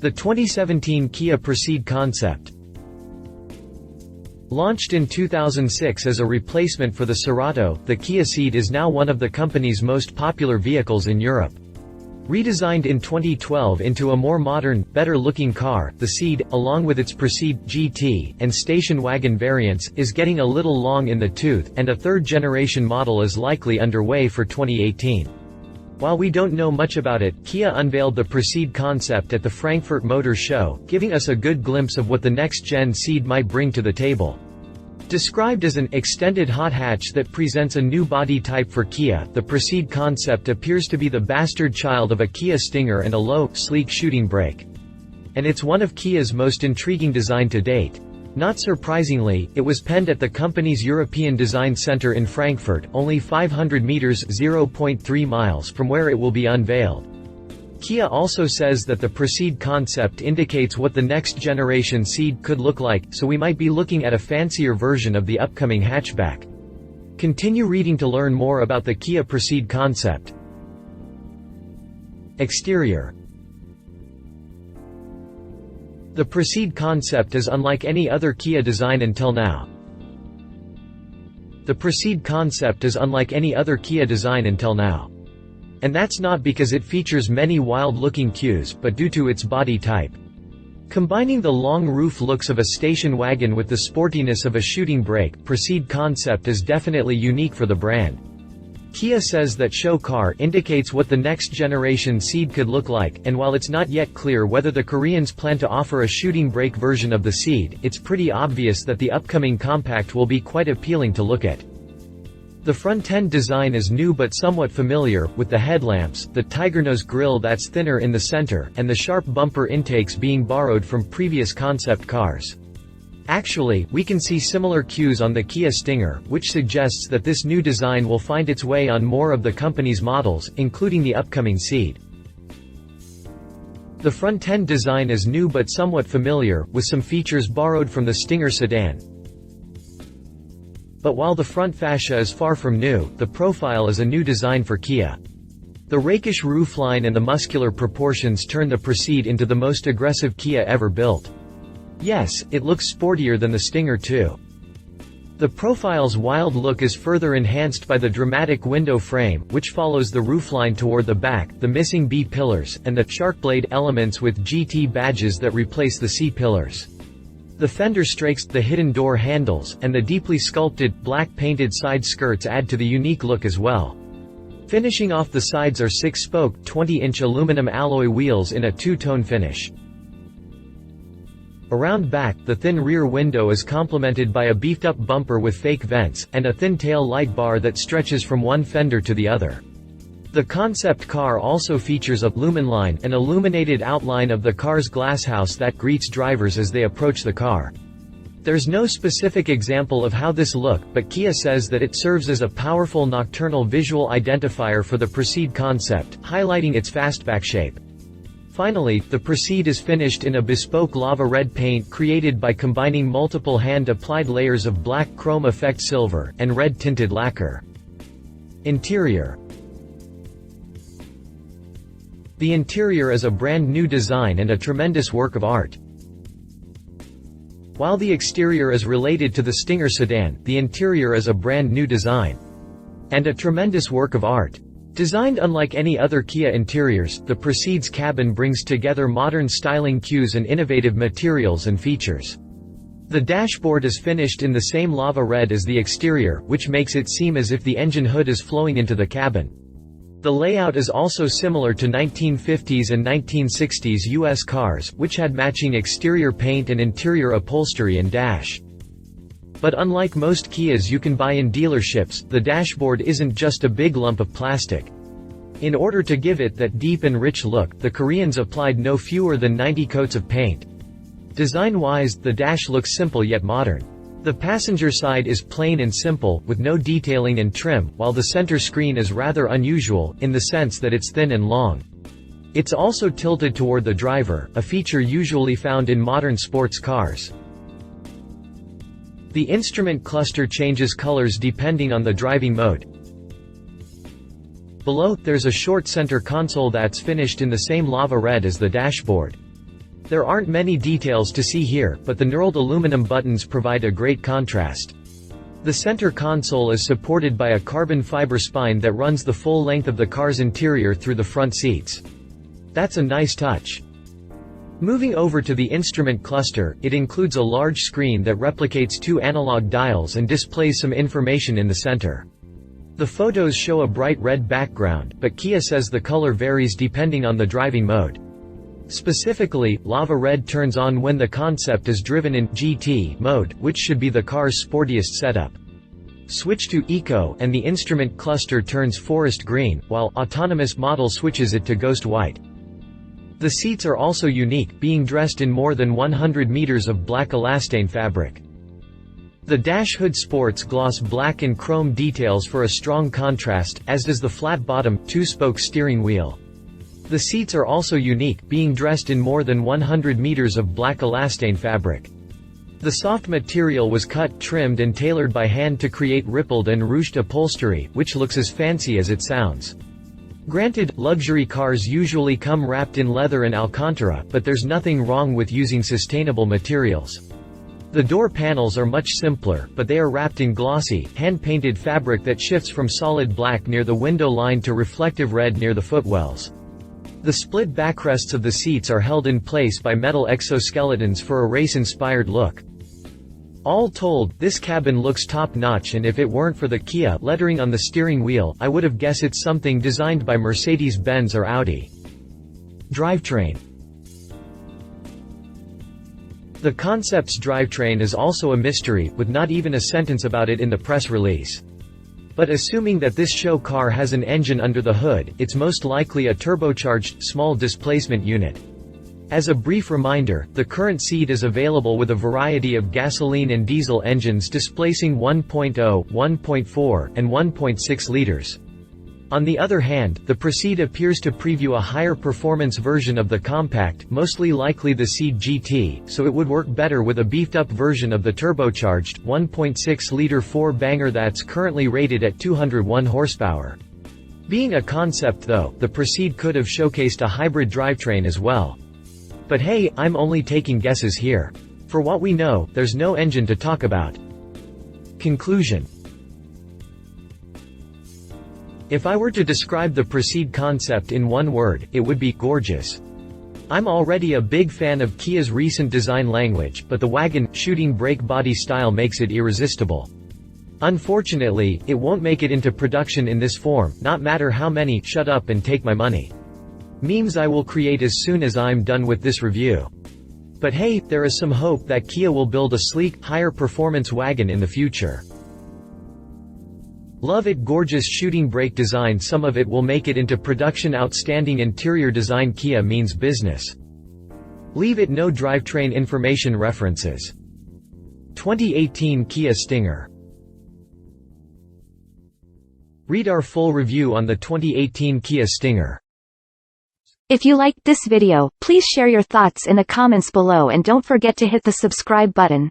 The 2017 Kia Procee'd concept. Launched in 2006 as a replacement for the Cerato, the Kia Cee'd is now one of the company's most popular vehicles in Europe. Redesigned in 2012 into a more modern, better-looking car, the Cee'd, along with its Procee'd, GT, and station wagon variants, is getting a little long in the tooth, and a third-generation model is likely underway for 2018. While we don't know much about it, Kia unveiled the Procee'd concept at the Frankfurt Motor Show, giving us a good glimpse of what the next-gen Cee'd might bring to the table. Described as an extended hot hatch that presents a new body type for Kia, the Procee'd concept appears to be the bastard child of a Kia Stinger and a low, sleek shooting brake. And it's one of Kia's most intriguing design to date. Not surprisingly, it was penned at the company's European Design Center in Frankfurt, only 500 meters (0.3 miles) from where it will be unveiled. Kia also says that the Procee'd concept indicates what the next generation Cee'd could look like, so we might be looking at a fancier version of the upcoming hatchback. Continue reading to learn more about the Kia Procee'd concept. Exterior. The Procee'd concept is unlike any other Kia design until now. The Procee'd concept is unlike any other Kia design until now. And that's not because it features many wild-looking cues, but due to its body type. Combining the long roof looks of a station wagon with the sportiness of a shooting brake, Procee'd concept is definitely unique for the brand. Kia says that show car indicates what the next generation Cee'd could look like, and while it's not yet clear whether the Koreans plan to offer a shooting brake version of the Cee'd, it's pretty obvious that the upcoming compact will be quite appealing to look at. The front-end design is new but somewhat familiar, with the headlamps, the tigernose grille that's thinner in the center, and the sharp bumper intakes being borrowed from previous concept cars. Actually, we can see similar cues on the Kia Stinger, which suggests that this new design will find its way on more of the company's models, including the upcoming Cee'd. The front-end design is new but somewhat familiar, with some features borrowed from the Stinger sedan. But while the front fascia is far from new, the profile is a new design for Kia. The rakish roofline and the muscular proportions turn the Procee'd into the most aggressive Kia ever built. Yes, it looks sportier than the Stinger too. The profile's wild look is further enhanced by the dramatic window frame, which follows the roofline toward the back, the missing B pillars, and the shark blade elements with GT badges that replace the C pillars. The fender strakes, the hidden door handles, and the deeply sculpted, black-painted side skirts add to the unique look as well. Finishing off the sides are 6-spoke, 20-inch aluminum alloy wheels in a two-tone finish. Around back, the thin rear window is complemented by a beefed-up bumper with fake vents, and a thin tail light bar that stretches from one fender to the other. The concept car also features a lumen line, an illuminated outline of the car's glasshouse that greets drivers as they approach the car. There's no specific example of how this looks, but Kia says that it serves as a powerful nocturnal visual identifier for the Procee'd concept, highlighting its fastback shape. Finally, the Procee'd is finished in a bespoke lava red paint created by combining multiple hand-applied layers of black chrome effect silver, and red tinted lacquer. Interior. The interior is a brand new design and a tremendous work of art. While the exterior is related to the Stinger sedan, the interior is a brand new design. And a tremendous work of art. Designed unlike any other Kia interiors, the Procee'd's cabin brings together modern styling cues and innovative materials and features. The dashboard is finished in the same lava red as the exterior, which makes it seem as if the engine hood is flowing into the cabin. The layout is also similar to 1950s and 1960s US cars, which had matching exterior paint and interior upholstery and dash. But unlike most Kias you can buy in dealerships, the dashboard isn't just a big lump of plastic. In order to give it that deep and rich look, the Koreans applied no fewer than 90 coats of paint. Design-wise, the dash looks simple yet modern. The passenger side is plain and simple, with no detailing and trim, while the center screen is rather unusual, in the sense that it's thin and long. It's also tilted toward the driver, a feature usually found in modern sports cars. The instrument cluster changes colors depending on the driving mode. Below, there's a short center console that's finished in the same lava red as the dashboard. There aren't many details to see here, but the knurled aluminum buttons provide a great contrast. The center console is supported by a carbon fiber spine that runs the full length of the car's interior through the front seats. That's a nice touch. Moving over to the instrument cluster, it includes a large screen that replicates 2 analog dials and displays some information in the center. The photos show a bright red background, but Kia says the color varies depending on the driving mode. Specifically, lava red turns on when the concept is driven in GT mode, which should be the car's sportiest setup. Switch to Eco, and the instrument cluster turns forest green, while autonomous model switches it to ghost white. The seats are also unique, being dressed in more than 100 meters of black elastane fabric. The dash hood sports gloss black and chrome details for a strong contrast, as does the flat-bottom, 2-spoke steering wheel. The seats are also unique, being dressed in more than 100 meters of black elastane fabric. The soft material was cut, trimmed and tailored by hand to create rippled and ruched upholstery, which looks as fancy as it sounds. Granted, luxury cars usually come wrapped in leather and Alcantara, but there's nothing wrong with using sustainable materials. The door panels are much simpler, but they are wrapped in glossy, hand-painted fabric that shifts from solid black near the window line to reflective red near the footwells. The split backrests of the seats are held in place by metal exoskeletons for a race-inspired look. All told, this cabin looks top-notch, and if it weren't for the Kia lettering on the steering wheel, I would have guessed it's something designed by Mercedes-Benz or Audi. Drivetrain. The concept's drivetrain is also a mystery, with not even a sentence about it in the press release. But assuming that this show car has an engine under the hood, it's most likely a turbocharged, small displacement unit. As a brief reminder, the current Cee'd is available with a variety of gasoline and diesel engines displacing 1.0, 1.4, and 1.6 liters. On the other hand, the Procee'd appears to preview a higher performance version of the compact, mostly likely the Cee'd GT, so it would work better with a beefed-up version of the turbocharged, 1.6-liter 4-banger that's currently rated at 201 horsepower. Being a concept though, the Procee'd could have showcased a hybrid drivetrain as well. But hey, I'm only taking guesses here. For what we know, there's no engine to talk about. Conclusion. If I were to describe the Procee'd concept in one word, it would be gorgeous. I'm already a big fan of Kia's recent design language, but the wagon, shooting brake body style makes it irresistible. Unfortunately, it won't make it into production in this form, not matter how many "shut up and take my money" memes I will create as soon as I'm done with this review. But hey, there is some hope that Kia will build a sleek, higher performance wagon in the future. Love it gorgeous shooting brake design, some of it will make it into production. Outstanding interior design, Kia means business. Leave it no drivetrain information references. 2018 Kia Stinger. Read our full review on the 2018 Kia Stinger. If you liked this video, please share your thoughts in the comments below and don't forget to hit the subscribe button.